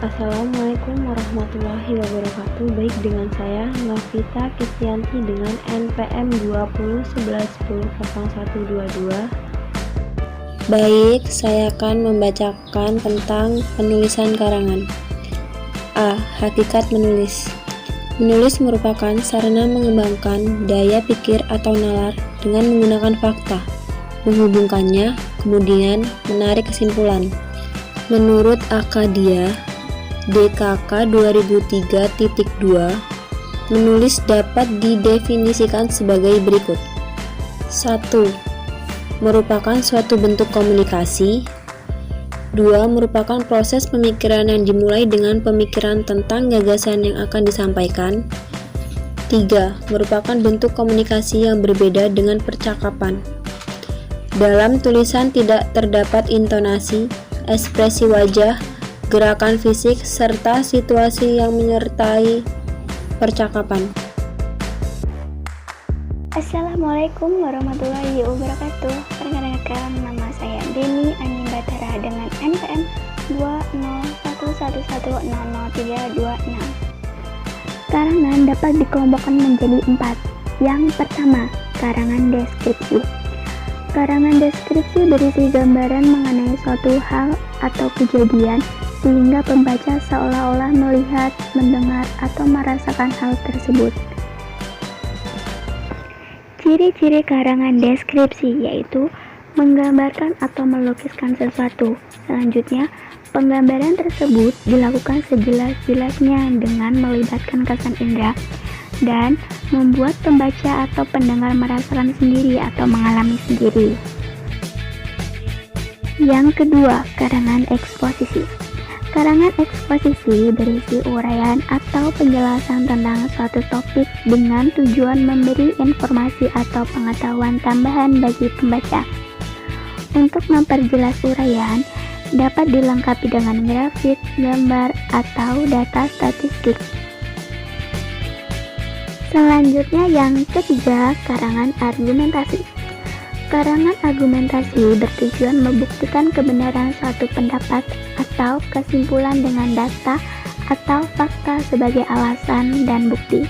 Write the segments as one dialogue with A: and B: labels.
A: Assalamualaikum warahmatullahi wabarakatuh. Baik, dengan saya Novita Kisyanti dengan NPM 2011100122.
B: Baik, saya akan membacakan tentang penulisan karangan. A. Hakikat menulis. Menulis merupakan sarana mengembangkan daya pikir atau nalar dengan menggunakan fakta, menghubungkannya, kemudian menarik kesimpulan. Menurut Akadia, DKK 2003.2, menulis dapat didefinisikan sebagai berikut. 1. Merupakan suatu bentuk komunikasi. 2. Merupakan proses pemikiran yang dimulai dengan pemikiran tentang gagasan yang akan disampaikan. 3. Merupakan bentuk komunikasi yang berbeda dengan percakapan. Dalam tulisan tidak terdapat intonasi, ekspresi wajah, gerakan fisik, serta situasi yang menyertai percakapan.
C: Assalamualaikum warahmatullahi wabarakatuh. Perkenalkan, nama saya Deni Ani Batara dengan NPM 20111000326. Karangan dapat dikelompokkan menjadi 4. Yang pertama, karangan deskripsi. Karangan deskripsi berisi gambaran mengenai suatu hal atau kejadian sehingga pembaca seolah-olah melihat, mendengar, atau merasakan hal tersebut. Ciri-ciri karangan deskripsi yaitu menggambarkan atau melukiskan sesuatu. Selanjutnya, penggambaran tersebut dilakukan sejelas-jelasnya dengan melibatkan kesan indera dan membuat pembaca atau pendengar merasakan sendiri atau mengalami sendiri. Yang kedua, karangan eksposisi. Karangan eksposisi berisi uraian atau penjelasan tentang suatu topik dengan tujuan memberi informasi atau pengetahuan tambahan bagi pembaca. Untuk memperjelas uraian, dapat dilengkapi dengan grafik, gambar, atau data statistik. Selanjutnya yang ketiga, karangan argumentasi. Karangan argumentasi bertujuan membuktikan kebenaran suatu pendapat atau kesimpulan dengan data atau fakta sebagai alasan dan bukti.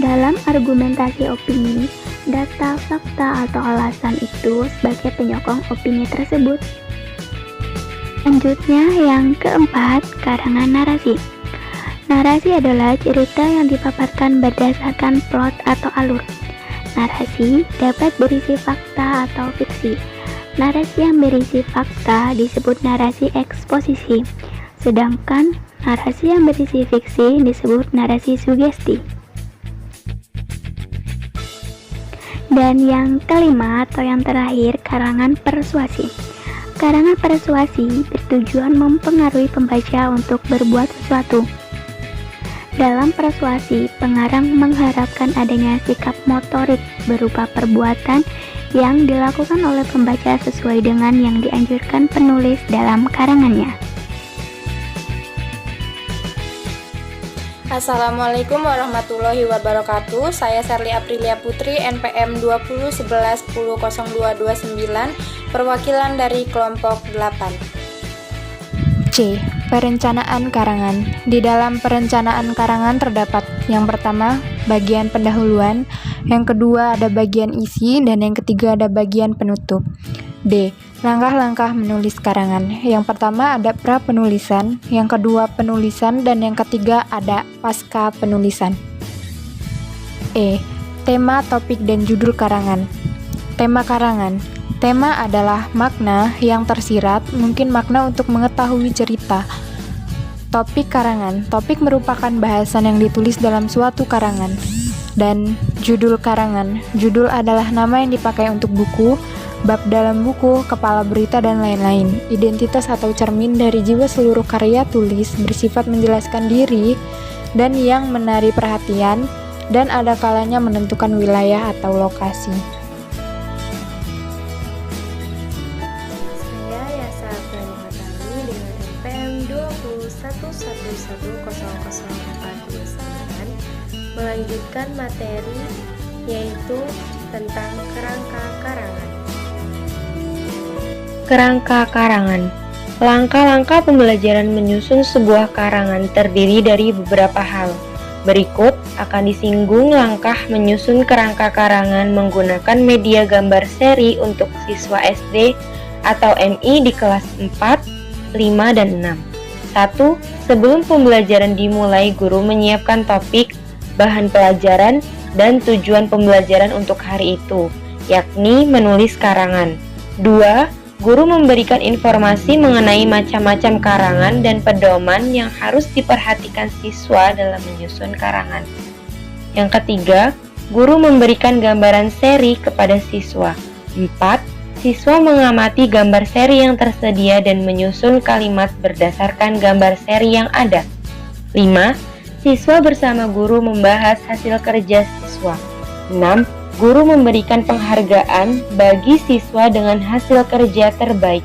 C: Dalam argumentasi opini, data, fakta, atau alasan itu sebagai penyokong opini tersebut. Selanjutnya yang keempat, karangan narasi. Narasi adalah cerita yang dipaparkan berdasarkan plot atau alur. Narasi dapat berisi fakta atau fiksi. Narasi yang berisi fakta disebut narasi eksposisi, sedangkan narasi yang berisi fiksi disebut narasi sugesti. Dan yang kelima atau yang terakhir, karangan persuasi. Karangan persuasi bertujuan mempengaruhi pembaca untuk berbuat sesuatu. Dalam persuasi, pengarang mengharapkan adanya sikap motorik berupa perbuatan yang dilakukan oleh pembaca sesuai dengan yang dianjurkan penulis dalam karangannya.
D: Assalamualaikum warahmatullahi wabarakatuh. Saya Serli Aprilia Putri, NPM 2011100229, perwakilan dari kelompok 8.
E: C. Perencanaan karangan. Di dalam perencanaan karangan terdapat yang pertama, bagian pendahuluan, yang kedua ada bagian isi, dan yang ketiga ada bagian penutup. D. Langkah-langkah menulis karangan. Yang pertama ada pra-penulisan, yang kedua penulisan, dan yang ketiga ada pasca penulisan. E. Tema, topik, dan judul karangan. Tema karangan. Tema adalah makna yang tersirat, mungkin makna untuk mengetahui cerita. Topik karangan. Topik merupakan bahasan yang ditulis dalam suatu karangan. Dan judul karangan. Judul adalah nama yang dipakai untuk buku, bab dalam buku, kepala berita, dan lain-lain. Identitas atau cermin dari jiwa seluruh karya tulis bersifat menjelaskan diri dan yang menarik perhatian, dan ada kalanya menentukan wilayah atau lokasi.
F: Melanjutkan materi yaitu tentang kerangka karangan.
B: Kerangka karangan. Langkah-langkah pembelajaran menyusun sebuah karangan terdiri dari beberapa hal. Berikut akan disinggung langkah menyusun kerangka karangan menggunakan media gambar seri untuk siswa SD atau MI di kelas 4, 5, dan 6. 1. Sebelum pembelajaran dimulai, guru menyiapkan topik, bahan pelajaran, dan tujuan pembelajaran untuk hari itu, yakni menulis karangan. 2. Guru memberikan informasi mengenai macam-macam karangan dan pedoman yang harus diperhatikan siswa dalam menyusun karangan. Yang ketiga, guru memberikan gambaran seri kepada siswa. 4. Siswa mengamati gambar seri yang tersedia dan menyusun kalimat berdasarkan gambar seri yang ada. 5. Siswa bersama guru membahas hasil kerja siswa. 6. Guru memberikan penghargaan bagi siswa dengan hasil kerja terbaik.